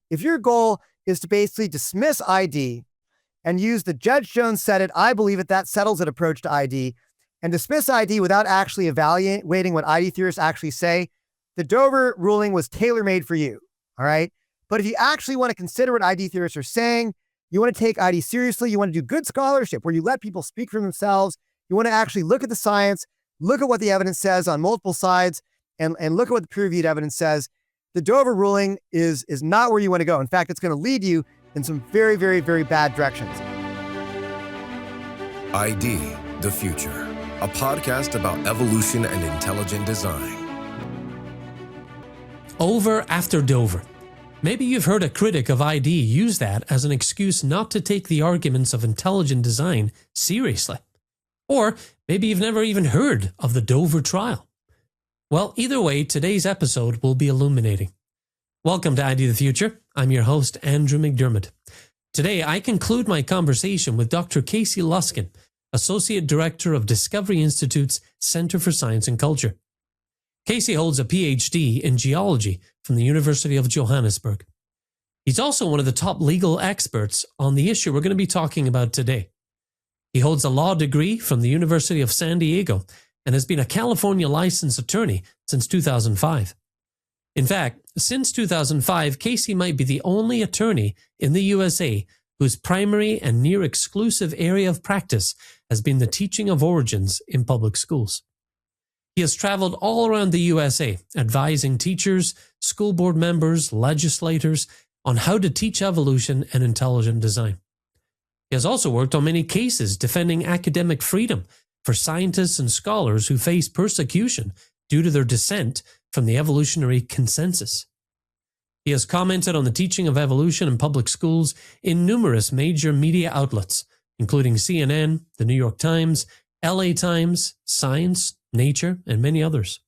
If your goal is to basically dismiss ID and use the Judge Jones said it, I believe it, that settles it approach to ID, and dismiss ID without actually evaluating what ID theorists actually say, the Dover ruling was tailor-made for you, all right? But if you actually want to consider what ID theorists are saying, you want to take ID seriously, you want to do good scholarship where you let people speak for themselves, you want to actually look at the science, look at what the evidence says on multiple sides, and look at what the peer-reviewed evidence says, the Dover ruling is not where you want to go. In fact, it's going to lead you in some very, very, very bad directions. ID, the Future, a podcast about evolution and intelligent design. Over after Dover. Maybe you've heard a critic of ID use that as an excuse not to take the arguments of intelligent design seriously. Or maybe you've never even heard of the Dover trial. Well, either way, today's episode will be illuminating. Welcome to ID the Future. I'm your host, Andrew McDermott. Today, I conclude my conversation with Dr. Casey Luskin, Associate Director of Discovery Institute's Center for Science and Culture. Casey holds a PhD in geology from the University of Johannesburg. He's also one of the top legal experts on the issue we're going to be talking about today. He holds a law degree from the University of San Diego and has been a California licensed attorney since 2005. In fact, since 2005, Casey might be the only attorney in the USA whose primary and near exclusive area of practice has been the teaching of origins in public schools. He has traveled all around the USA, advising teachers, school board members, legislators on how to teach evolution and intelligent design. He has also worked on many cases defending academic freedom for scientists and scholars who face persecution due to their dissent from the evolutionary consensus. He has commented on the teaching of evolution in public schools in numerous major media outlets, including CNN, the New York Times, LA Times, Science, Nature, and many others.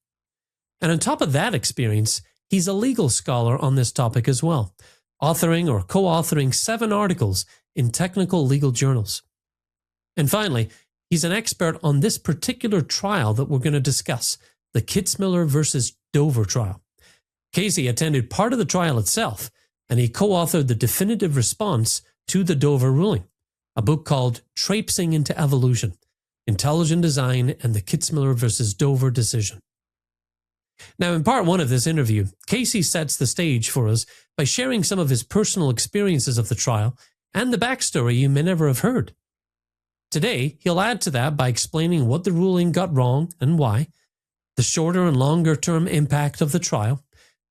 And on top of that experience, he's a legal scholar on this topic as well, authoring or co-authoring 7 articles in technical legal journals. And finally, he's an expert on this particular trial that we're going to discuss, the Kitzmiller versus Dover trial. Casey attended part of the trial itself, and he co-authored the definitive response to the Dover ruling, a book called Traipsing into Evolution, Intelligent Design and the Kitzmiller versus Dover Decision. Now, in part 1 of this interview, Casey sets the stage for us by sharing some of his personal experiences of the trial and the backstory you may never have heard. Today, he'll add to that by explaining what the ruling got wrong and why, the shorter and longer term impact of the trial,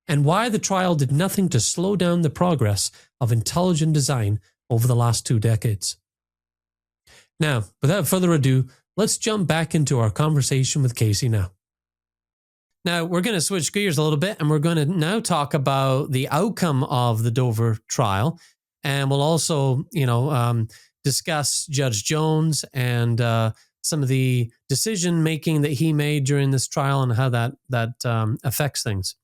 and why the trial did nothing to slow down the progress of intelligent design over the last 2 decades. Now, without further ado, let's jump back into our conversation with Casey now. Now, we're going to switch gears a little bit, and we're going to now talk about the outcome of the Dover trial, and we'll also, discuss Judge Jones and some of the decision-making that he made during this trial and how that affects things.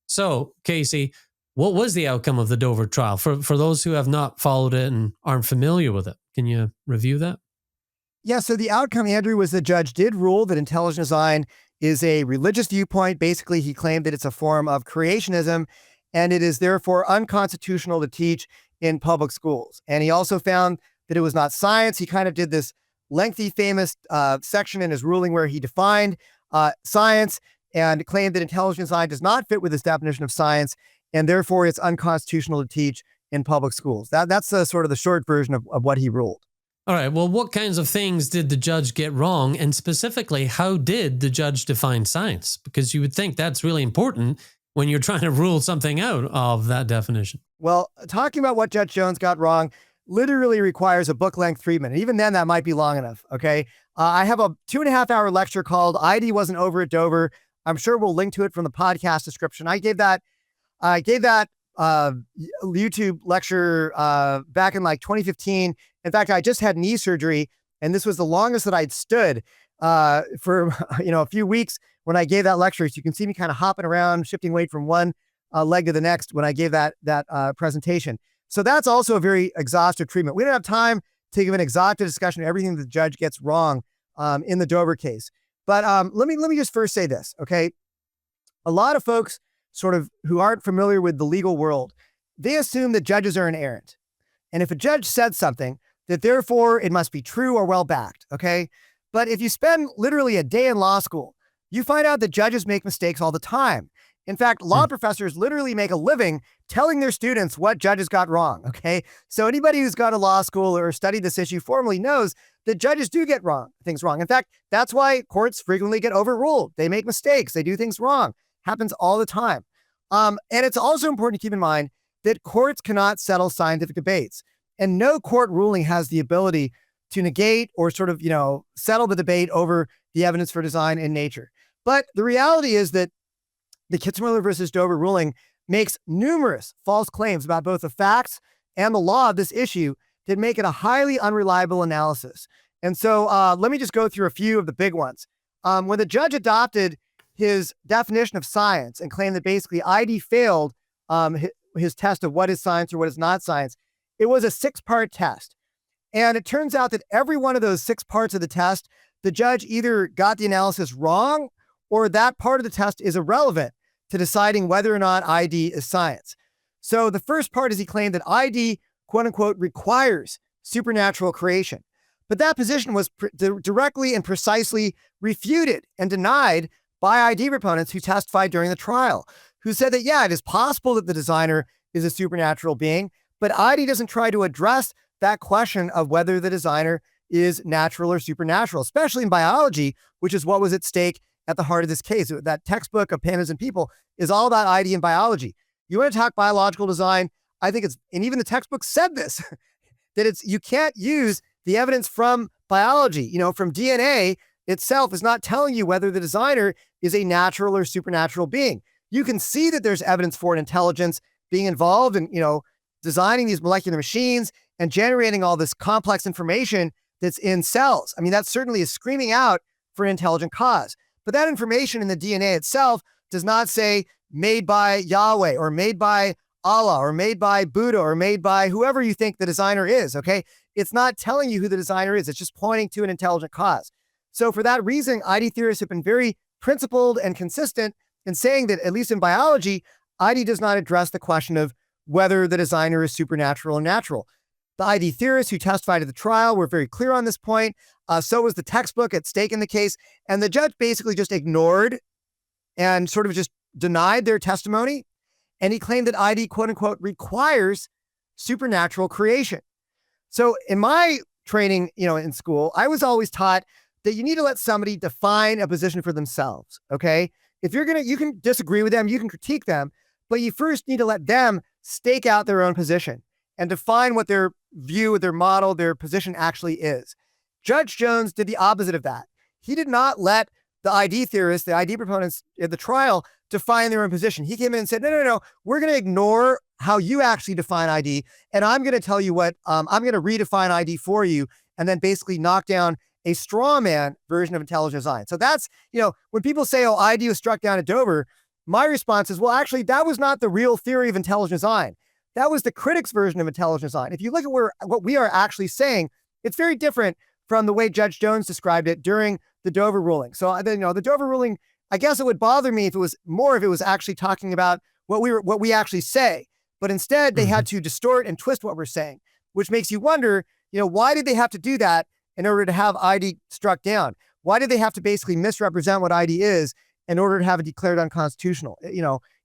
So, Casey, what was the outcome of the Dover trial? For those who have not followed it and aren't familiar with it, can you review that? Yeah, so the outcome, Andrew, was the judge did rule that intelligent design is a religious viewpoint. Basically, he claimed that it's a form of creationism, and it is therefore unconstitutional to teach in public schools. And he also found that it was not science. He kind of did this lengthy, famous section in his ruling where he defined science and claimed that intelligent design does not fit with his definition of science, and therefore it's unconstitutional to teach in public schools. That's sort of the short version of what he ruled. All right. Well, what kinds of things did the judge get wrong? And specifically, how did the judge define science? Because you would think that's really important when you're trying to rule something out of that definition. Well, talking about what Judge Jones got wrong literally requires a book-length treatment. And even then, that might be long enough, okay? I have a 2.5-hour lecture called ID Wasn't Over at Dover. I'm sure we'll link to it from the podcast description. I gave that YouTube lecture back in like 2015. In fact, I just had knee surgery, and this was the longest that I'd stood for a few weeks when I gave that lecture. So you can see me kind of hopping around, shifting weight from one leg to the next when I gave that presentation. So that's also a very exhaustive treatment. We don't have time to give an exhaustive discussion of everything the judge gets wrong in the Dover case. But let me just first say this, okay? A lot of folks sort of who aren't familiar with the legal world they assume that judges are inerrant. And if a judge said something, that therefore it must be true or well-backed, okay? But if you spend literally a day in law school, you find out that judges make mistakes all the time. In fact, law professors literally make a living telling their students what judges got wrong, okay? So anybody who's gone to law school or studied this issue formally knows that judges do get things wrong. In fact, that's why courts frequently get overruled. They make mistakes. They do things wrong. Happens all the time. And it's also important to keep in mind that courts cannot settle scientific debates. And no court ruling has the ability to negate or sort of, settle the debate over the evidence for design in nature. But the reality is that the Kitzmiller versus Dover ruling makes numerous false claims about both the facts and the law of this issue that make it a highly unreliable analysis. And so let me just go through a few of the big ones. When the judge adopted his definition of science and claimed that basically ID failed his test of what is science or what is not science, it was a 6-part test. And it turns out that every one of those 6 parts of the test, the judge either got the analysis wrong or that part of the test is irrelevant to deciding whether or not ID is science. So the first part is he claimed that ID, quote unquote, requires supernatural creation. But that position was directly and precisely refuted and denied by ID proponents who testified during the trial, who said that, yeah, it is possible that the designer is a supernatural being, but ID doesn't try to address that question of whether the designer is natural or supernatural, especially in biology, which is what was at stake at the heart of this case. That textbook of Pandas and People is all about ID and biology. You want to talk biological design? I think and even the textbook said this, that you can't use the evidence from biology, from DNA itself is not telling you whether the designer is a natural or supernatural being. You can see that there's evidence for an intelligence being involved in, designing these molecular machines and generating all this complex information that's in cells. I mean, that certainly is screaming out for an intelligent cause. But that information in the DNA itself does not say made by Yahweh or made by Allah or made by Buddha or made by whoever you think the designer is, okay? It's not telling you who the designer is. It's just pointing to an intelligent cause. So for that reason, ID theorists have been very principled and consistent in saying that, at least in biology, ID does not address the question of whether the designer is supernatural or natural. The ID theorists who testified at the trial were very clear on this point. So was the textbook at stake in the case. And the judge basically just ignored and sort of just denied their testimony. And he claimed that ID, quote unquote, requires supernatural creation. So in my training, in school, I was always taught that you need to let somebody define a position for themselves. Okay. If you can disagree with them, you can critique them, but you first need to let them stake out their own position and define what their view, their model, their position actually is. Judge Jones did the opposite of that. He did not let the ID theorists, the ID proponents at the trial define their own position. He came in and said, no, we're going to ignore how you actually define ID. And I'm going to tell you what, I'm going to redefine ID for you and then basically knock down a straw man version of intelligent design. So that's, when people say, oh, ID was struck down at Dover, my response is, well, actually, that was not the real theory of intelligent design. That was the critics' version of intelligent design. If you look at what we are actually saying, it's very different from the way Judge Jones described it during the Dover ruling. So, the Dover ruling, I guess it would bother me if it was actually talking about what we actually say. But instead, they had to distort and twist what we're saying, which makes you wonder, why did they have to do that in order to have ID struck down? Why did they have to basically misrepresent what ID is in order to have it declared unconstitutional?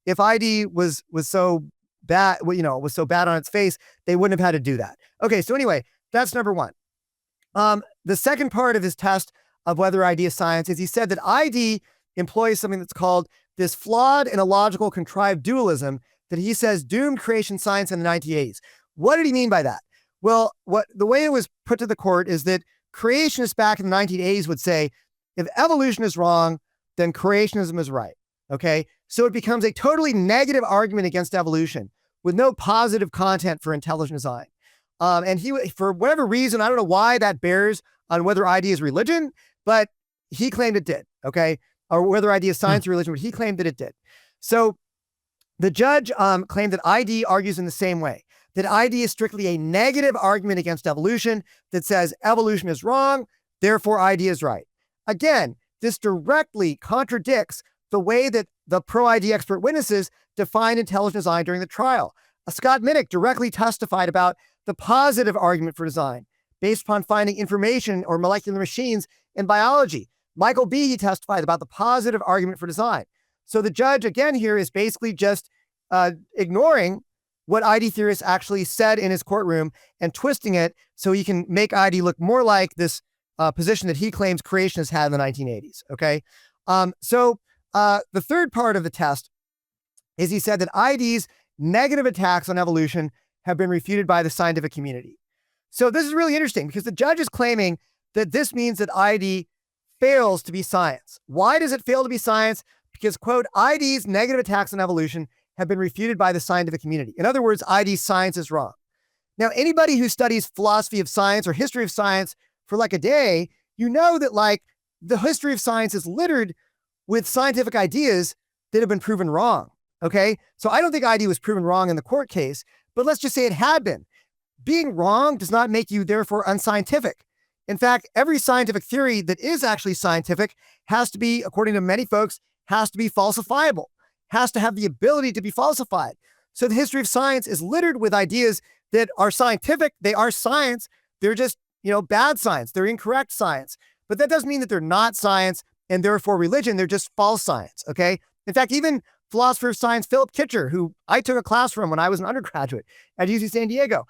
If ID was so bad, was so bad on its face, they wouldn't have had to do that. Okay, so anyway, that's number one. The second part of his test of whether ID is science is he said that ID employs something that's called this flawed and illogical contrived dualism that he says doomed creation science in the 1980s. What did he mean by that? Well, the way it was put to the court is that creationists back in the 1980s would say, if evolution is wrong, then creationism is right. Okay. So it becomes a totally negative argument against evolution with no positive content for intelligent design. And he, for whatever reason, I don't know why that bears on whether ID is religion, but he claimed it did. Okay. Or whether ID is science or religion, but he claimed that it did. So the judge claimed that ID argues in the same way, that ID is strictly a negative argument against evolution that says evolution is wrong, therefore ID is right. Again, this directly contradicts the way that the pro-ID expert witnesses defined intelligent design during the trial. Scott Minnick directly testified about the positive argument for design based upon finding information or molecular machines in biology. Michael Behe testified about the positive argument for design. So the judge, again, here is basically just ignoring what ID theorists actually said in his courtroom and twisting it so he can make ID look more like this position that he claims creationists had in the 1980s, okay? So the third part of the test is he said that ID's negative attacks on evolution have been refuted by the scientific community. So this is really interesting because the judge is claiming that this means that ID fails to be science. Why does it fail to be science? Because, quote, ID's negative attacks on evolution have been refuted by the scientific community. In other words, ID's science is wrong. Now, anybody who studies philosophy of science or history of science for like a day, you know that like the history of science is littered with scientific ideas that have been proven wrong, okay? So I don't think ID was proven wrong in the court case, but let's just say it had been. Being wrong does not make you therefore unscientific. In fact, every scientific theory that is actually scientific has to be, according to many folks, has to be falsifiable, has to have the ability to be falsified. So the history of science is littered with ideas that are scientific. They are science. They're just, bad science. They're incorrect science. But that doesn't mean that they're not science and therefore religion. They're just false science, okay? In fact, even philosopher of science Philip Kitcher, who I took a class from when I was an undergraduate at UC San Diego,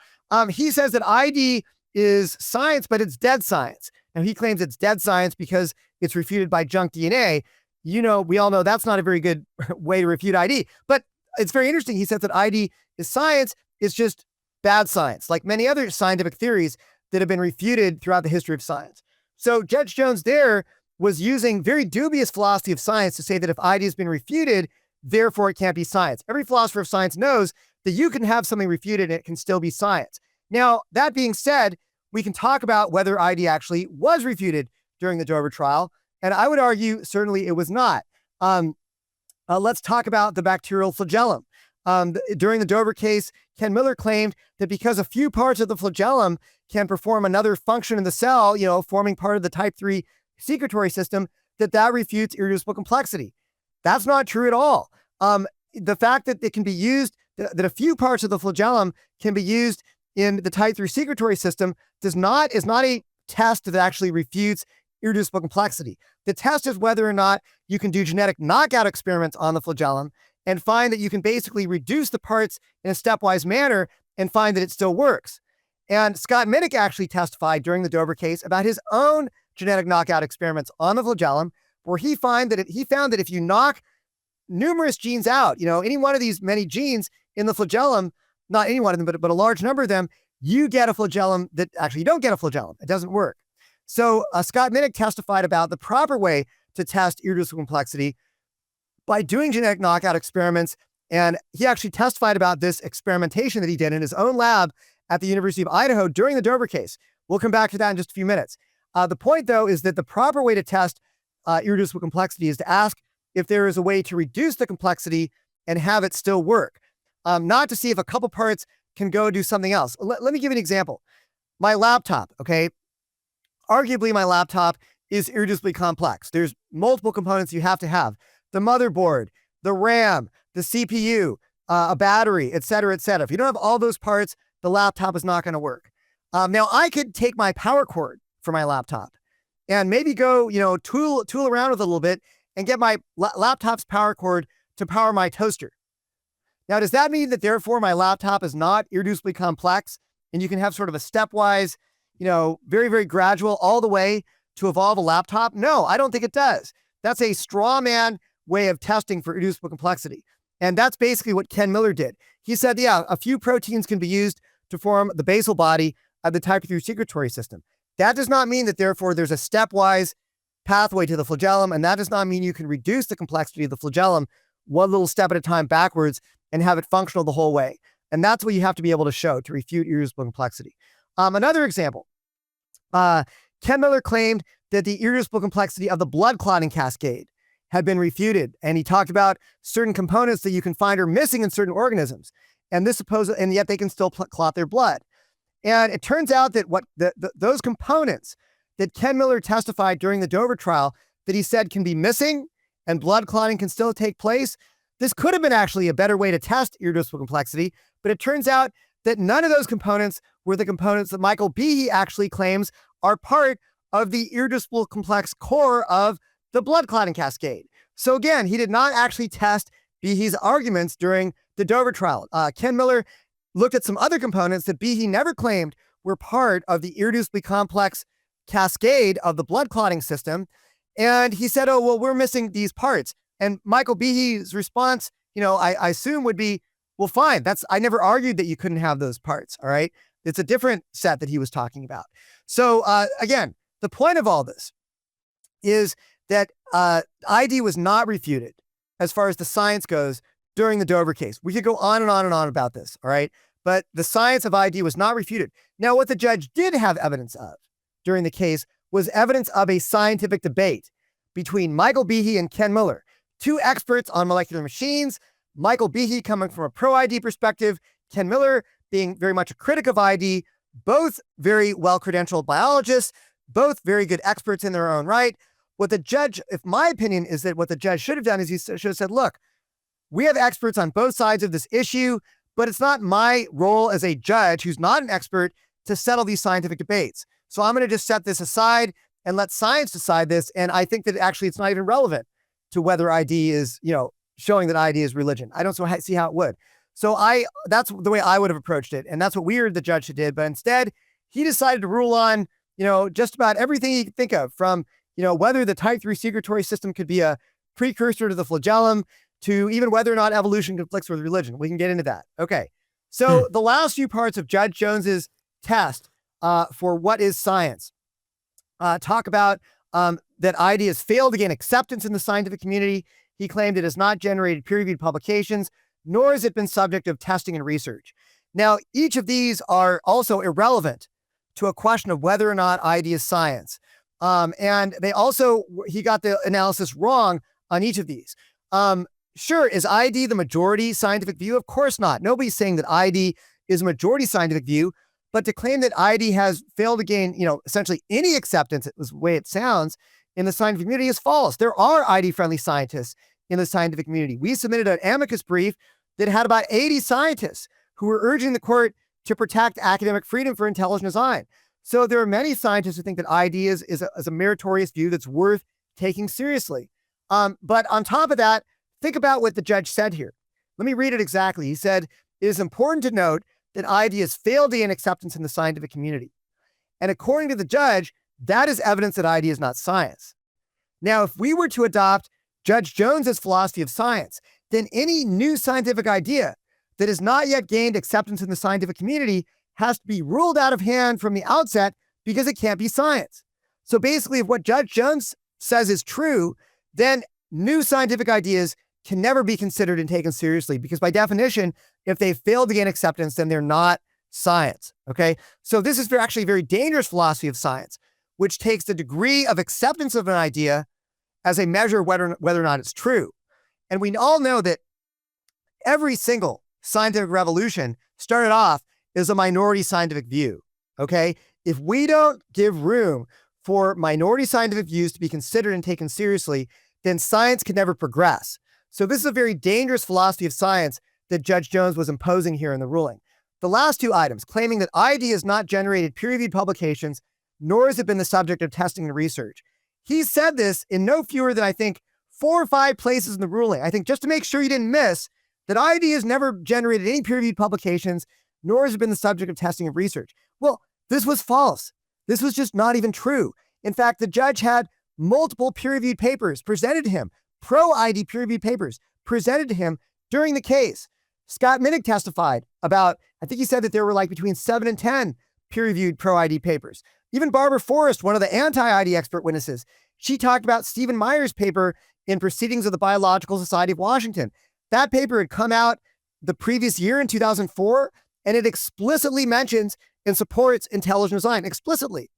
he says that ID is science, but it's dead science. Now, he claims it's dead science because it's refuted by junk DNA. We all know that's not a very good way to refute ID, but it's very interesting. He says that ID is science. It's just bad science, like many other scientific theories that have been refuted throughout the history of science. So Judge Jones there was using very dubious philosophy of science to say that if ID has been refuted, therefore it can't be science. Every philosopher of science knows that you can have something refuted and it can still be science. Now, that being said, we can talk about whether ID actually was refuted during the Dover trial. And I would argue certainly it was not. Let's talk about the bacterial flagellum. During the Dover case, Ken Miller claimed that because a few parts of the flagellum can perform another function in the cell, forming part of the type 3 secretory system, that refutes irreducible complexity. That's not true at all. The fact that it can be used, that a few parts of the flagellum can be used in the type 3 secretory system is not a test that actually refutes irreducible complexity. The test is whether or not you can do genetic knockout experiments on the flagellum and find that you can basically reduce the parts in a stepwise manner and find that it still works. And Scott Minnick actually testified during the Dover case about his own genetic knockout experiments on the flagellum, where he found that if you knock numerous genes out, any one of these many genes in the flagellum, not any one of them, but a large number of them, you get a flagellum that actually you don't get a flagellum. It doesn't work. So Scott Minnick testified about the proper way to test irreducible complexity by doing genetic knockout experiments. And he actually testified about this experimentation that he did in his own lab at the University of Idaho during the Dover case. We'll come back to that in just a few minutes. The point, though, is that the proper way to test irreducible complexity is to ask if there is a way to reduce the complexity and have it still work, not to see if a couple parts can go do something else. Let me give you an example. My laptop, okay? Arguably, my laptop is irreducibly complex. There's multiple components you have to have. The motherboard, the RAM, the CPU, a battery, et cetera, et cetera. If you don't have all those parts, the laptop is not going to work. Now, I could take my power cord for my laptop and maybe go, tool around with it a little bit and get my laptop's power cord to power my toaster. Now, does that mean that therefore my laptop is not irreducibly complex and you can have sort of a stepwise, very, very gradual all the way to evolve a laptop? No, I don't think it does. That's a straw man way of testing for irreducible complexity. And that's basically what Ken Miller did. He said, yeah, a few proteins can be used to form the basal body of the type 3 secretory system. That does not mean that therefore there's a stepwise pathway to the flagellum, and that does not mean you can reduce the complexity of the flagellum one little step at a time backwards and have it functional the whole way. And that's what you have to be able to show to refute irreducible complexity. Another example, Ken Miller claimed that the irreducible complexity of the blood clotting cascade had been refuted. And he talked about certain components that you can find are missing in certain organisms. And yet they can still clot their blood. And it turns out that those components that Ken Miller testified during the Dover trial that he said can be missing and blood clotting can still take place, this could have been actually a better way to test irreducible complexity, But it turns out that none of those components were the components that Michael Behe actually claims are part of the irreducible complex core of the blood clotting cascade. So again, he did not actually test Behe's arguments during the Dover trial. Ken Miller looked at some other components that Behe never claimed were part of the irreducibly complex cascade of the blood clotting system. And he said, oh, well, we're missing these parts. And Michael Behe's response, I assume would be, well, fine. I never argued that you couldn't have those parts. All right. It's a different set that he was talking about. So again, the point of all this is that ID was not refuted as far as the science goes during the Dover case. We could go on and on and on about this. All right. But the science of ID was not refuted. Now, what the judge did have evidence of during the case was evidence of a scientific debate between Michael Behe and Ken Miller, two experts on molecular machines. Michael Behe coming from a pro-ID perspective, Ken Miller being very much a critic of ID, both very well-credentialed biologists, both very good experts in their own right. What the judge, if my opinion is that what the judge should have done is he should have said, look, we have experts on both sides of this issue, but it's not my role as a judge who's not an expert to settle these scientific debates. So I'm going to just set this aside and let science decide this. And I think that actually it's not even relevant to whether ID is, showing that ID is religion. I don't see how it would. So that's the way I would have approached it. And that's what we heard the judge did. But instead, he decided to rule on, just about everything he could think of, from, whether the type 3 secretory system could be a precursor to the flagellum, to even whether or not evolution conflicts with religion. We can get into that. Okay. So the last few parts of Judge Jones's test for what is science talk about that ID has failed to gain acceptance in the scientific community. He claimed it has not generated peer-reviewed publications, nor has it been subject of testing and research. Now, each of these are also irrelevant to a question of whether or not ID is science. And he got the analysis wrong on each of these. Sure, is ID the majority scientific view? Of course not. Nobody's saying that ID is a majority scientific view, but to claim that ID has failed to gain, essentially any acceptance, is the way it sounds, in the scientific community is false. There are ID-friendly scientists in the scientific community. We submitted an amicus brief that had about 80 scientists who were urging the court to protect academic freedom for intelligent design. So there are many scientists who think that ID is a meritorious view that's worth taking seriously. But on top of that, think about what the judge said here. Let me read it exactly. He said, it is important to note that ID has failed to gain acceptance in the scientific community. And according to the judge, that is evidence that ID is not science. Now, if we were to adopt Judge Jones's philosophy of science, then any new scientific idea that has not yet gained acceptance in the scientific community has to be ruled out of hand from the outset because it can't be science. So basically, if what Judge Jones says is true, then new scientific ideas can never be considered and taken seriously, because by definition, if they fail to gain acceptance, then they're not science. Okay. So this is actually a very dangerous philosophy of science, which takes the degree of acceptance of an idea as a measure of whether or not it's true. And we all know that every single scientific revolution started off as a minority scientific view. Okay. If we don't give room for minority scientific views to be considered and taken seriously, then science can never progress. So this is a very dangerous philosophy of science that Judge Jones was imposing here in the ruling. The last two items, claiming that ID has not generated peer-reviewed publications, nor has it been the subject of testing and research. He said this in no fewer than, I think, 4 or 5 places in the ruling. I think just to make sure you didn't miss that ID has never generated any peer-reviewed publications, nor has it been the subject of testing and research. Well, this was false. This was just not even true. In fact, the judge had multiple peer-reviewed papers presented to him, pro-ID peer-reviewed papers presented to him during the case. Scott Minnick testified about, I think he said that there were like between 7 and 10 peer-reviewed pro-ID papers. Even Barbara Forrest, one of the anti-ID expert witnesses, she talked about Stephen Meyer's paper in Proceedings of the Biological Society of Washington. That paper had come out the previous year in 2004, and it explicitly mentions and supports intelligent design, explicitly.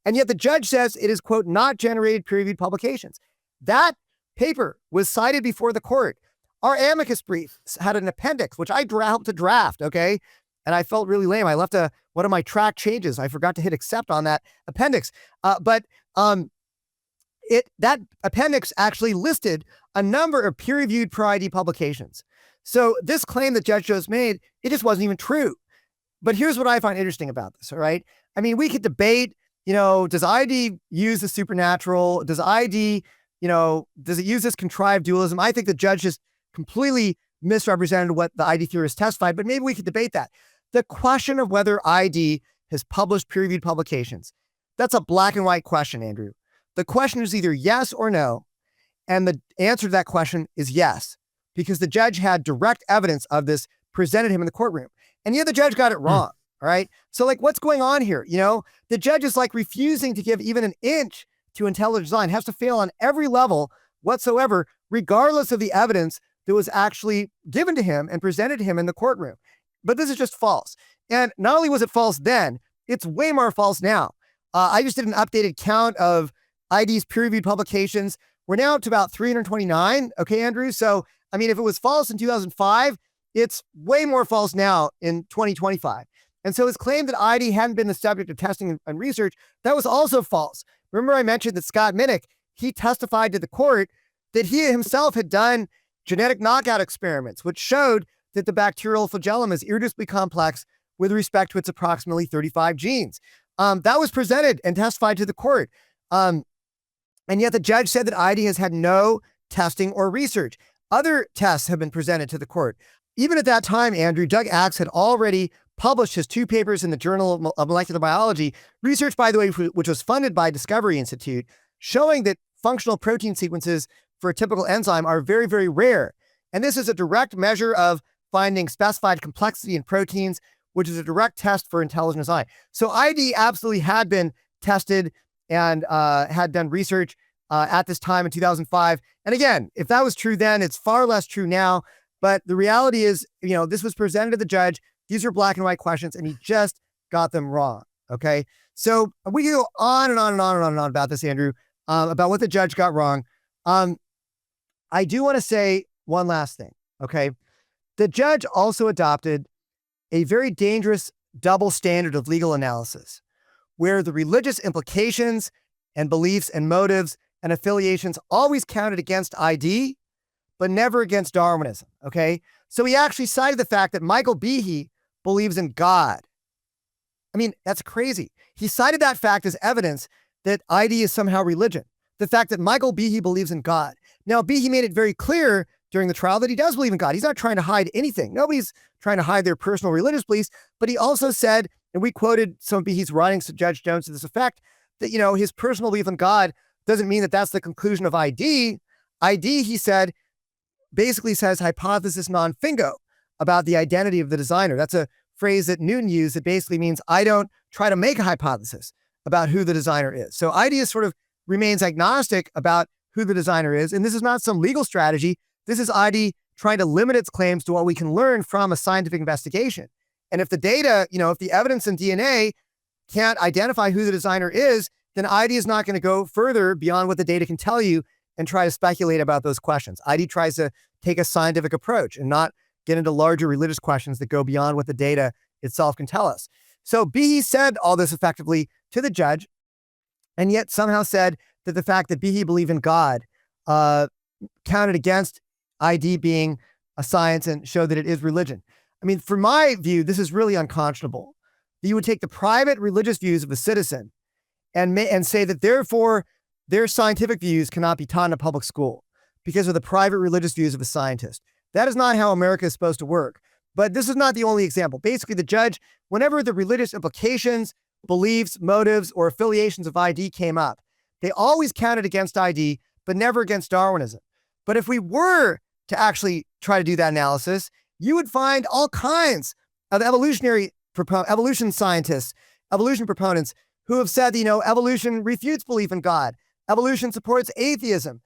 And yet the judge says it is, quote, not generated peer-reviewed publications. That paper was cited before the court. Our amicus brief had an appendix, which I helped to draft, okay? And I felt really lame. I left one of my track changes. I forgot to hit accept on that appendix. But that appendix actually listed a number of peer-reviewed pro-ID publications. So this claim that Judge Jones made, it just wasn't even true. But here's what I find interesting about this, all right? I mean, we could debate, does ID use the supernatural? Does ID, does it use this contrived dualism? I think the judge just completely misrepresented what the ID theorists testified, but maybe we could debate that. The question of whether ID has published peer-reviewed publications, that's a black and white question, Andrew. The question is either yes or no, and the answer to that question is yes, because the judge had direct evidence of this presented him in the courtroom, and yet the judge got it wrong, all right? So like, what's going on here? The judge is like refusing to give even an inch to intelligent design, has to fail on every level whatsoever, regardless of the evidence that was actually given to him and presented to him in the courtroom. But this is just false. And not only was it false then, it's way more false now. I just did an updated count of ID's peer-reviewed publications. We're now up to about 329. Okay, Andrew? So, I mean, if it was false in 2005, it's way more false now in 2025. And so his claim that ID hadn't been the subject of testing and research, that was also false. Remember I mentioned that Scott Minnick, he testified to the court that he himself had done genetic knockout experiments, which showed that the bacterial flagellum is irreducibly complex with respect to its approximately 35 genes. That was presented and testified to the court. And yet the judge said that ID has had no testing or research. Other tests have been presented to the court. Even at that time, Andrew, Doug Axe had already published his 2 papers in the Journal of Molecular Biology, research, by the way, which was funded by Discovery Institute, showing that functional protein sequences for a typical enzyme are very, very rare. And this is a direct measure of finding specified complexity in proteins, which is a direct test for intelligent design. So ID absolutely had been tested and had done research at this time in 2005. And again, if that was true then, it's far less true now. But the reality is, this was presented to the judge. These are black and white questions, and he just got them wrong. Okay. So we can go on and on and on and on and on about this, Andrew, about what the judge got wrong. I do want to say one last thing. Okay. The judge also adopted a very dangerous double standard of legal analysis, where the religious implications and beliefs and motives and affiliations always counted against ID, but never against Darwinism. Okay. So he actually cited the fact that Michael Behe believes in God. I mean, that's crazy. He cited that fact as evidence that ID is somehow religion. The fact that Michael Behe believes in God. Now, Behe made it very clear during the trial that he does believe in God. He's not trying to hide anything. Nobody's trying to hide their personal religious beliefs, but he also said, and we quoted some of Behe's writings to Judge Jones to this effect, that, his personal belief in God doesn't mean that that's the conclusion of ID. ID, he said, basically says hypothesis non fingo about the identity of the designer. That's a phrase that Newton used that basically means I don't try to make a hypothesis about who the designer is. So ID sort of remains agnostic about who the designer is. And this is not some legal strategy. This is ID trying to limit its claims to what we can learn from a scientific investigation. And if the data, if the evidence in DNA can't identify who the designer is, then ID is not going to go further beyond what the data can tell you and try to speculate about those questions. ID tries to take a scientific approach and not get into larger religious questions that go beyond what the data itself can tell us. So Behe said all this effectively to the judge, and yet somehow said that the fact that Behe believed in God counted against ID being a science and showed that it is religion. I mean, from my view, this is really unconscionable. That you would take the private religious views of a citizen and say that therefore their scientific views cannot be taught in a public school because of the private religious views of a scientist. That is not how America is supposed to work. But this is not the only example. Basically, the judge, whenever the religious implications, beliefs, motives, or affiliations of ID came up, they always counted against ID, but never against Darwinism. But if we were to actually try to do that analysis, you would find all kinds of evolution scientists, evolution proponents who have said, evolution refutes belief in God. Evolution supports atheism.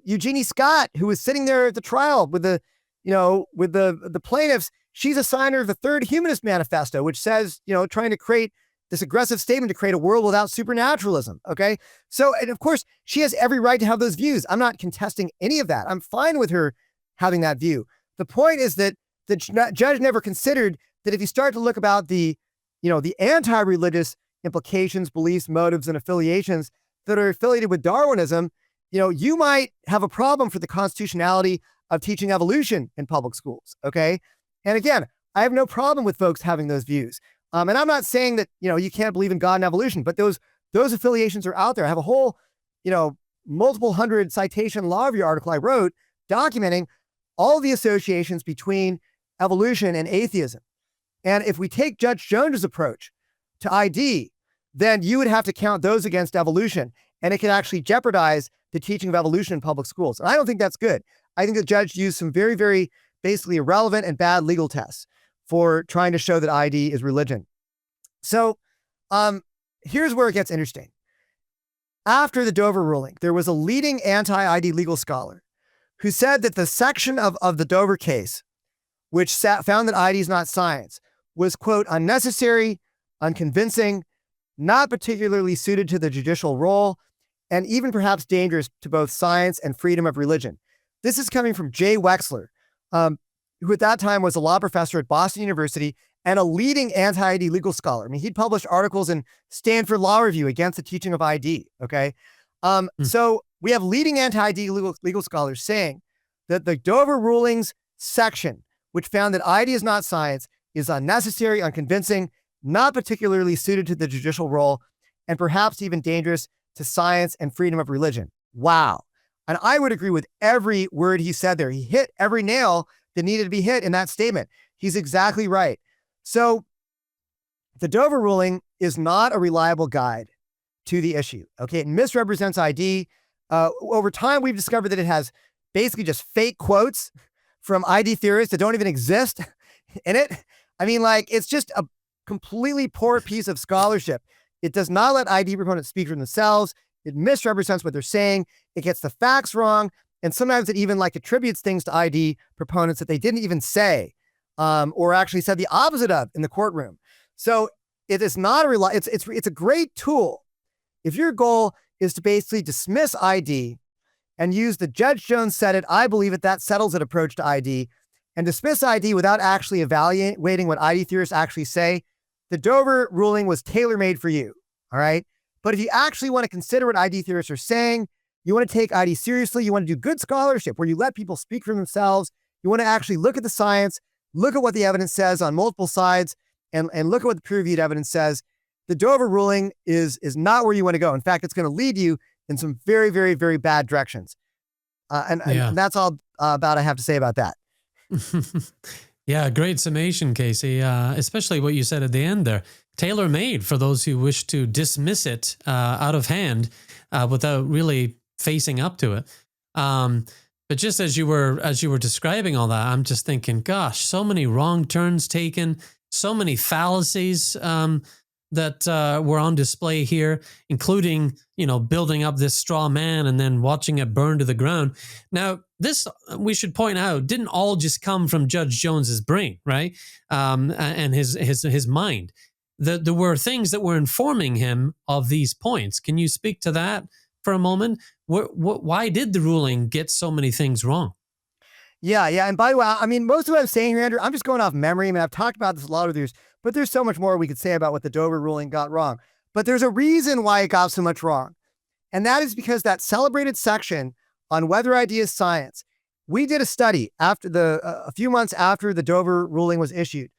Eugenie Scott, who was sitting there at the trial with the plaintiffs, she's a signer of the Third Humanist Manifesto, which says, trying to create this aggressive statement to create a world without supernaturalism. Okay. So, and of course, she has every right to have those views. I'm not contesting any of that. I'm fine with her having that view. The point is that the judge never considered that if you start to look about the anti-religious implications, beliefs, motives, and affiliations that are affiliated with Darwinism, you might have a problem for the constitutionality of teaching evolution in public schools. Okay. And again, I have no problem with folks having those views. And I'm not saying that, you can't believe in God and evolution, but those affiliations are out there. I have a whole, multiple hundred citation law review article I wrote documenting all the associations between evolution and atheism. And if we take Judge Jones's approach to ID, then you would have to count those against evolution, and it can actually jeopardize the teaching of evolution in public schools. And I don't think that's good. I think the judge used some very, very basically irrelevant and bad legal tests for trying to show that ID is religion. So here's where it gets interesting. After the Dover ruling, there was a leading anti-ID legal scholar who said that the section of the Dover case, which found that ID is not science, was, quote, unnecessary, unconvincing, not particularly suited to the judicial role, and even perhaps dangerous to both science and freedom of religion. This is coming from Jay Wexler, who at that time was a law professor at Boston University and a leading anti-ID legal scholar. I mean, he'd published articles in Stanford Law Review against the teaching of ID, okay? So we have leading anti-ID legal scholars saying that the Dover rulings section, which found that ID is not science, is unnecessary, unconvincing, not particularly suited to the judicial role, and perhaps even dangerous to science and freedom of religion. Wow. And I would agree with every word he said there. He hit every nail that needed to be hit in that statement. He's exactly right. So the Dover ruling is not a reliable guide to the issue. Okay. It misrepresents ID. Over time, we've discovered that it has basically just fake quotes from ID theorists that don't even exist in it. I mean, it's just a completely poor piece of scholarship. It does not let ID proponents speak for themselves. It misrepresents what they're saying. It gets the facts wrong. And sometimes it even attributes things to ID proponents that they didn't even say, or actually said the opposite of in the courtroom. So it is not it's a great tool. If your goal is to basically dismiss ID and use the Judge Jones said it, I believe it, that settles it approach to ID, and dismiss ID without actually evaluating what ID theorists actually say, the Dover ruling was tailor-made for you, all right? But if you actually want to consider what ID theorists are saying, you want to take ID seriously, you want to do good scholarship where you let people speak for themselves, you want to actually look at the science, look at what the evidence says on multiple sides, and look at what the peer-reviewed evidence says, the Dover ruling is not where you want to go. In fact, it's going to lead you in some very, very, very bad directions. And that's all about I have to say about that. Yeah, great summation, Casey, especially what you said at the end there. Tailor-made for those who wish to dismiss it out of hand without really facing up to it. But just as you were describing all that, I'm just thinking, gosh, so many wrong turns taken, so many fallacies that were on display here, including, building up this straw man and then watching it burn to the ground. Now, this, we should point out, didn't all just come from Judge Jones's brain, right? And his mind. There were things that were informing him of these points. Can you speak to that for a moment? Why did the ruling get so many things wrong? Yeah. And by the way, I mean, most of what I'm saying here, Andrew, I'm just going off memory. I mean, I've talked about this a lot of years, but there's so much more we could say about what the Dover ruling got wrong. But there's a reason why it got so much wrong. And that is because that celebrated section on whether ID is science, we did a study after a few months after the Dover ruling was issued.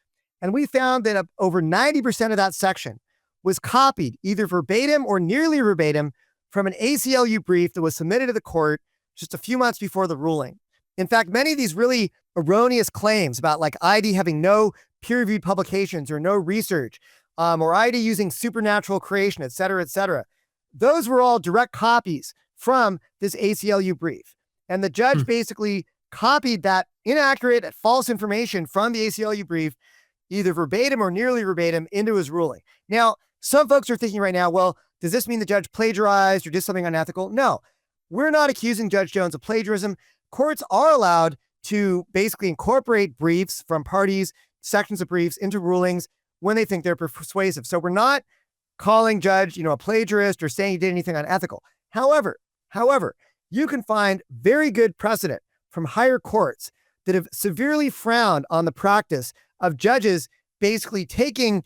And we found that over 90% of that section was copied either verbatim or nearly verbatim from an ACLU brief that was submitted to the court just a few months before the ruling. In fact, many of these really erroneous claims about ID having no peer-reviewed publications or no research, or ID using supernatural creation, et cetera, those were all direct copies from this ACLU brief. And the judge basically copied that inaccurate, false information from the ACLU brief, either verbatim or nearly verbatim, into his ruling. Now, some folks are thinking right now, well, does this mean the judge plagiarized or did something unethical? No, we're not accusing Judge Jones of plagiarism. Courts are allowed to basically incorporate briefs from parties, sections of briefs into rulings when they think they're persuasive. So we're not calling Judge, a plagiarist or saying he did anything unethical. However, you can find very good precedent from higher courts that have severely frowned on the practice of judges basically taking,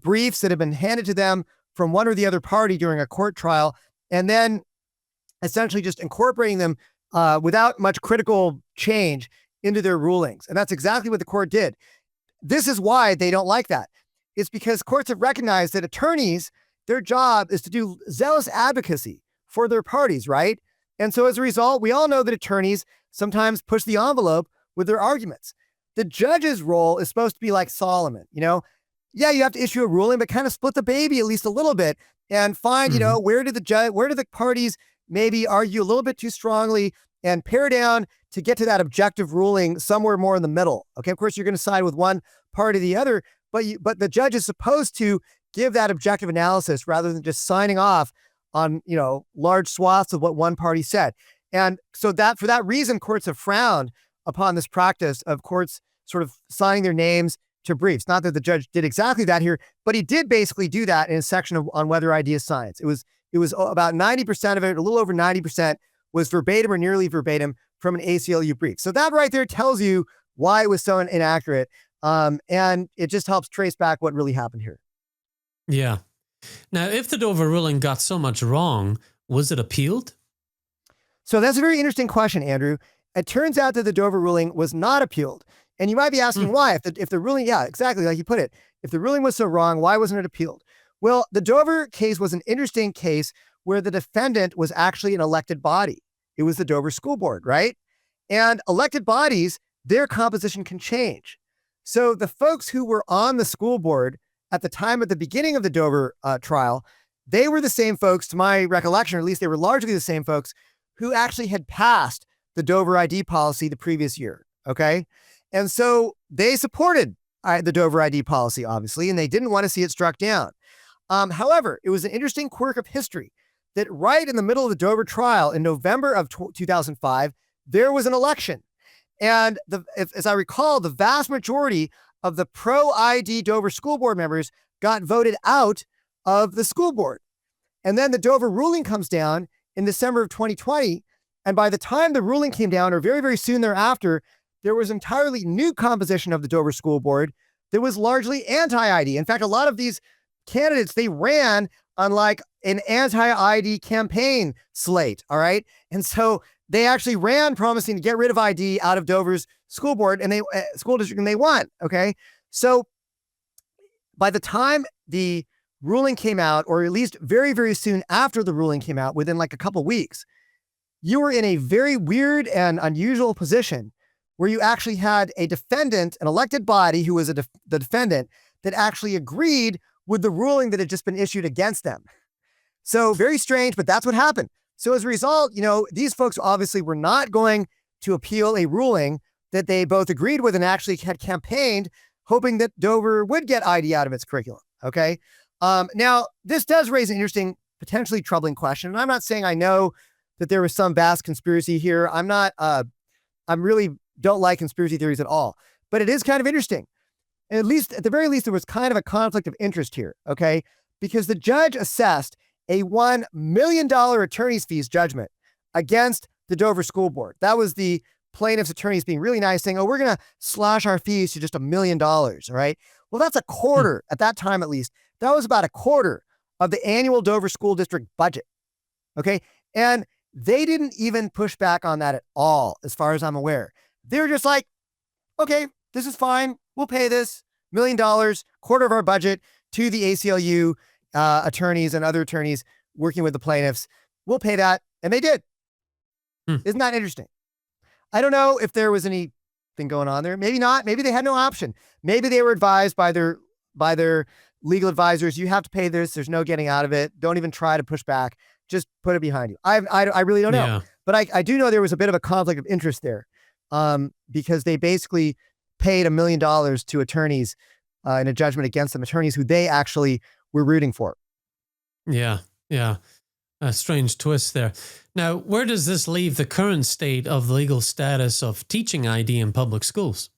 briefs that have been handed to them from one or the other party during a court trial, and then essentially just incorporating them without much critical change into their rulings. And that's exactly what the court did. This is why they don't like that. It's because courts have recognized that attorneys, their job is to do zealous advocacy for their parties, right? And so as a result, we all know that attorneys sometimes push the envelope with their arguments. The judge's role is supposed to be like Solomon, Yeah, you have to issue a ruling, but kind of split the baby at least a little bit and find, where did the parties maybe argue a little bit too strongly and pare down to get to that objective ruling somewhere more in the middle. Okay, of course, you're going to side with one party or the other, but the judge is supposed to give that objective analysis rather than just signing off on, large swaths of what one party said. And so that for that reason, courts have frowned upon this practice of courts sort of signing their names to briefs. Not that the judge did exactly that here, but he did basically do that in a section on whether ID is science. It was about 90% of it, a little over 90%, was verbatim or nearly verbatim from an ACLU brief. So that right there tells you why it was so inaccurate. And it just helps trace back what really happened here. Yeah. Now, if the Dover ruling got so much wrong, was it appealed? So that's a very interesting question, Andrew. It turns out that the Dover ruling was not appealed. And you might be asking why. If the ruling, yeah, exactly like you put it, if the ruling was so wrong, why wasn't it appealed? Well, the Dover case was an interesting case where the defendant was actually an elected body. It was the Dover School Board, right? And elected bodies, their composition can change. So the folks who were on the school board at the time at the beginning of the Dover trial, they were the same folks, to my recollection, or at least they were largely the same folks who actually had passed the Dover ID policy the previous year, okay? And so they supported the Dover ID policy, obviously, and they didn't want to see it struck down. However, it was an interesting quirk of history that right in the middle of the Dover trial in November of 2005, there was an election. And as I recall, the vast majority of the pro-ID Dover school board members got voted out of the school board. And then the Dover ruling comes down in December of 2020. And by the time the ruling came down, or very, very soon thereafter, there was entirely new composition of the Dover school board that was largely anti-ID. In fact, a lot of these candidates, they ran on like an anti-ID campaign slate, all right? And so they actually ran promising to get rid of ID out of Dover's school board and school district, and they won, okay? So by the time the ruling came out, or at least very, very soon after the ruling came out, within like a couple weeks, you were in a very weird and unusual position where you actually had a defendant, an elected body who was the defendant, that actually agreed with the ruling that had just been issued against them. So very strange, but that's what happened. So as a result, these folks obviously were not going to appeal a ruling that they both agreed with and actually had campaigned, hoping that Dover would get ID out of its curriculum, okay? Now, this does raise an interesting, potentially troubling question. And I'm not saying I know that there was some vast conspiracy here. I'm really don't like conspiracy theories at all, but it is kind of interesting. At the very least, there was kind of a conflict of interest here, okay? Because the judge assessed a $1 million attorney's fees judgment against the Dover School Board. That was the plaintiff's attorneys being really nice, saying, oh, we're going to slash our fees to just $1 million, all right? Well, that's a quarter, at that time at least, that was about a quarter of the annual Dover School District budget, okay? And they didn't even push back on that at all, as far as I'm aware. They were just like, okay, this is fine. We'll pay this $1 million, quarter of our budget, to the ACLU attorneys and other attorneys working with the plaintiffs. We'll pay that. And they did. Isn't that interesting? I don't know if there was anything going on there. Maybe not. Maybe they had no option. Maybe they were advised by their legal advisors, you have to pay this. There's no getting out of it. Don't even try to push back. Just put it behind you. I really don't know. Yeah. But I do know there was a bit of a conflict of interest there because they basically paid $1 million to attorneys in a judgment against them, attorneys who they actually were rooting for. Yeah. A strange twist there. Now, where does this leave the current state of the legal status of teaching ID in public schools?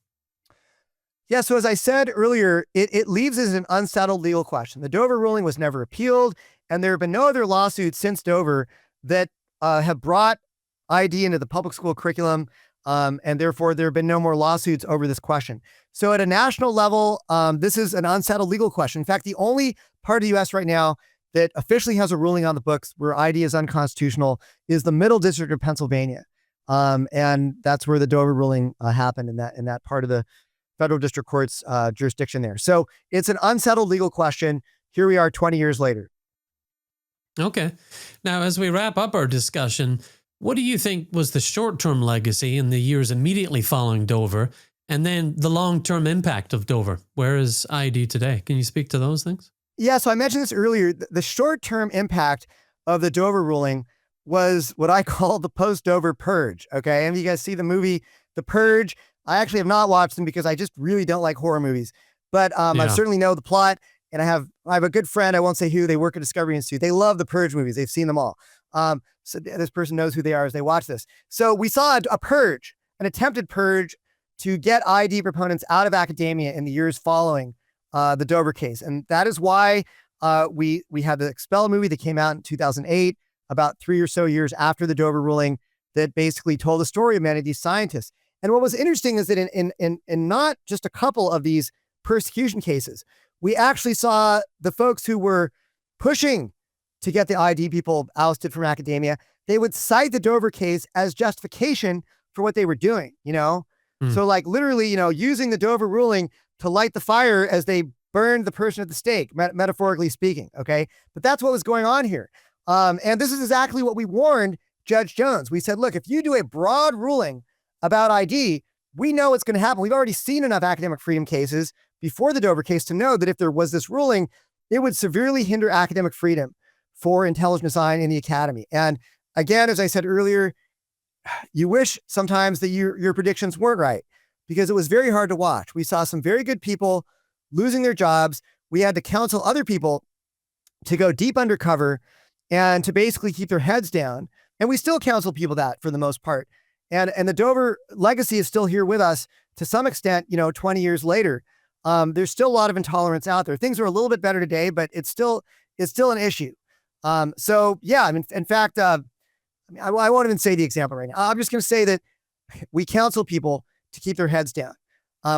Yeah, so as I said earlier, it leaves as an unsettled legal question. The Dover ruling was never appealed, and there have been no other lawsuits since Dover that have brought ID into the public school curriculum, and therefore there have been no more lawsuits over this question. So at a national level, this is an unsettled legal question. In fact, the only part of the U.S. right now that officially has a ruling on the books where ID is unconstitutional is the Middle District of Pennsylvania. And that's where the Dover ruling happened in that part of the federal district court's jurisdiction there. So it's an unsettled legal question. Here we are 20 years later. Okay. Now, as we wrap up our discussion, what do you think was the short-term legacy in the years immediately following Dover, and then the long-term impact of Dover? Where is ID today? Can you speak to those things? Yeah, so I mentioned this earlier. The short-term impact of the Dover ruling was what I call the post-Dover purge, okay? And you guys see the movie The Purge? I actually have not watched them because I just really don't like horror movies. But I certainly know the plot, and I have a good friend, I won't say who, they work at Discovery Institute. They love the Purge movies. They've seen them all. So this person knows who they are as they watch this. So we saw a purge, an attempted purge to get ID proponents out of academia in the years following the Dover case. And that is why we had the Expel movie that came out in 2008, about 3 or so years after the Dover ruling, that basically told the story of many of these scientists. And what was interesting is that in not just a couple of these persecution cases, we actually saw the folks who were pushing to get the ID people ousted from academia. They would cite the Dover case as justification for what they were doing, you know? So like literally, you know, using the Dover ruling to light the fire as they burned the person at the stake, metaphorically speaking, okay? But that's what was going on here. And this is exactly what we warned Judge Jones. We said, look, if you do a broad ruling about ID, we know what's going to happen. We've already seen enough academic freedom cases before the Dover case to know that if there was this ruling, it would severely hinder academic freedom for intelligent design in the academy. And again, as I said earlier, you wish sometimes that your predictions weren't right, because it was very hard to watch. We saw some very good people losing their jobs. We had to counsel other people to go deep undercover and to basically keep their heads down. And we still counsel people that for the most part. And the Dover legacy is still here with us to some extent, you know, 20 years later. There's still a lot of intolerance out there. Things are a little bit better today, but it's still an issue. So yeah, I mean, in fact, I won't even say the example right now. I'm just going to say that we counsel people to keep their heads down.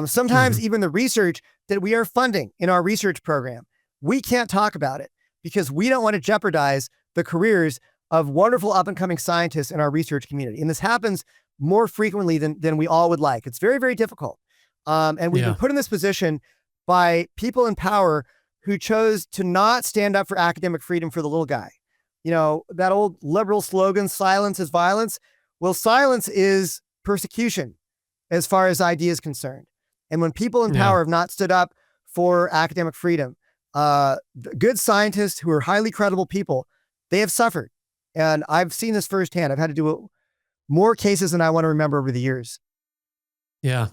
Sometimes even the research that we are funding in our research program, we can't talk about it because we don't want to jeopardize the careers of wonderful up and coming scientists in our research community. And this happens more frequently than we all would like. It's very, very difficult. And we've been put in this position by people in power who chose to not stand up for academic freedom for the little guy. You know, that old liberal slogan, silence is violence. Well, silence is persecution as far as ID is concerned. And when people in power have not stood up for academic freedom, good scientists who are highly credible people, they have suffered. And I've seen this firsthand. I've had to do more cases than I want to remember over the years. Yeah.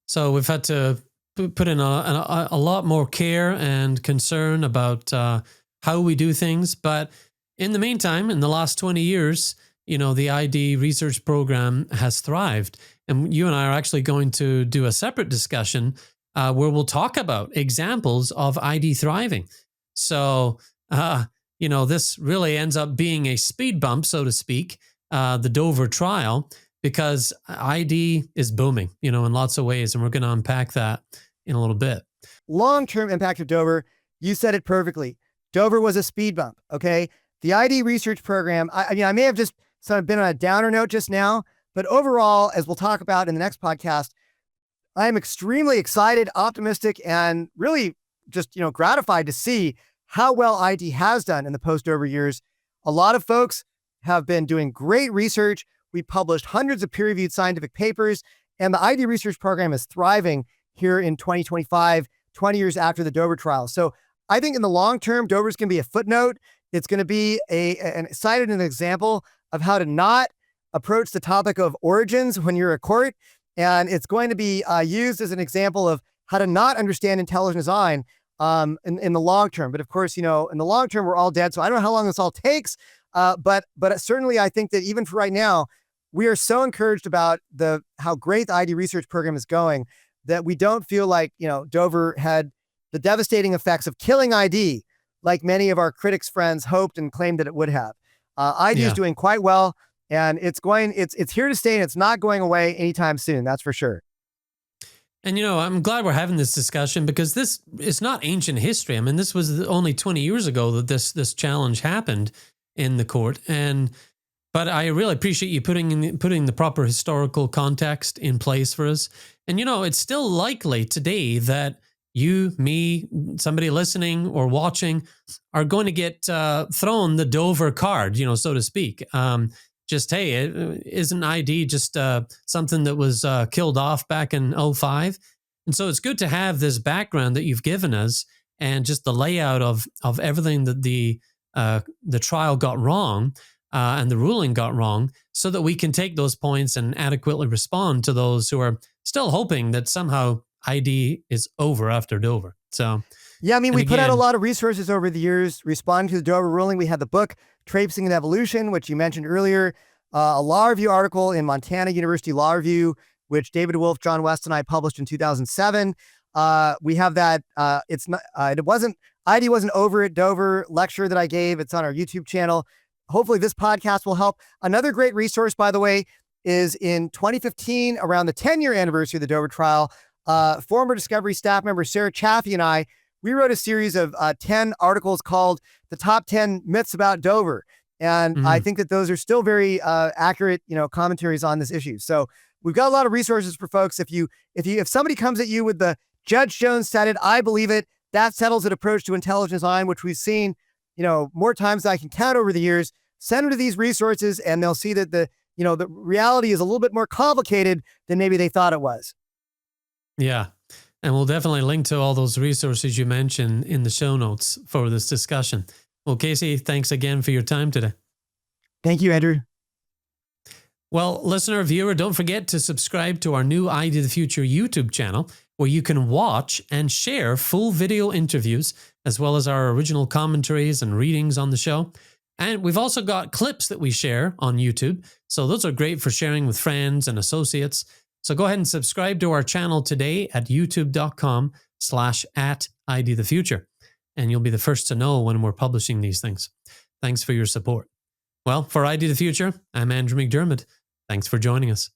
So we've had to put in a lot more care and concern about how we do things. But in the meantime, in the last 20 years, you know, the ID research program has thrived. And you and I are actually going to do a separate discussion where we'll talk about examples of ID thriving. So, you know, this really ends up being a speed bump, so to speak, the Dover trial, because ID is booming, you know, in lots of ways. And we're going to unpack that in a little bit. Long-term impact of Dover, you said it perfectly. Dover was a speed bump, okay? The ID research program, I mean, I may have just sort of been on a downer note just now, but overall, as we'll talk about in the next podcast, I am extremely excited, optimistic, and really just, you know, gratified to see how well ID has done in the post-Dover years. A lot of folks have been doing great research. We published hundreds of peer-reviewed scientific papers, and the ID research program is thriving here in 2025, 20 years after the Dover trial. So I think in the long term, Dover's going to be a footnote. It's going to be cited an example of how to not approach the topic of origins when you're a court. And it's going to be used as an example of how to not understand intelligent design in the long term. But of course, you know, in the long term, we're all dead. So I don't know how long this all takes. But certainly I think that even for right now, we are so encouraged about how great the ID research program is going that we don't feel like, you know, Dover had the devastating effects of killing ID like many of our critics' friends hoped and claimed that it would have. ID is doing quite well, and it's here to stay, and it's not going away anytime soon. That's for sure. And, you know, I'm glad we're having this discussion because this is not ancient history. I mean, this was only 20 years ago that this challenge happened in the court. And But I really appreciate you putting the proper historical context in place for us. And, it's still likely today that you, me, somebody listening or watching are going to get thrown the Dover card, so to speak. Just, hey, isn't ID just something that was killed off back in 2005? And so it's good to have this background that you've given us and just the layout of everything that the trial got wrong and the ruling got wrong, so that we can take those points and adequately respond to those who are still hoping that somehow ID is over after Dover. So, yeah, I mean, we put out a lot of resources over the years responding to the Dover ruling. We had the book Traipsing in Evolution, which you mentioned earlier, a law review article in Montana University Law Review, which David Wolf, John West, and I published in 2007. We have that. ID wasn't over at Dover lecture that I gave. It's on our YouTube channel. Hopefully this podcast will help. Another great resource, by the way, is in 2015, around the 10-year anniversary of the Dover trial. Former Discovery staff member Sarah Chaffee and I, we wrote a series of 10 articles called The Top 10 Myths About Dover. And I think that those are still very accurate, commentaries on this issue. So we've got a lot of resources for folks. If somebody comes at you with the Judge Jones said it, I believe it, that settles it approach to intelligent design, which we've seen, more times than I can count over the years, send them to these resources and they'll see that the reality is a little bit more complicated than maybe they thought it was. Yeah. And we'll definitely link to all those resources you mentioned in the show notes for this discussion. Well, Casey, thanks again for your time today. Thank you, Andrew. Well, listener, viewer, don't forget to subscribe to our new ID the Future YouTube channel, where you can watch and share full video interviews, as well as our original commentaries and readings on the show. And we've also got clips that we share on YouTube. So those are great for sharing with friends and associates. So go ahead and subscribe to our channel today at youtube.com/@IDTheFuture. And you'll be the first to know when we're publishing these things. Thanks for your support. Well, for ID the Future, I'm Andrew McDermott. Thanks for joining us.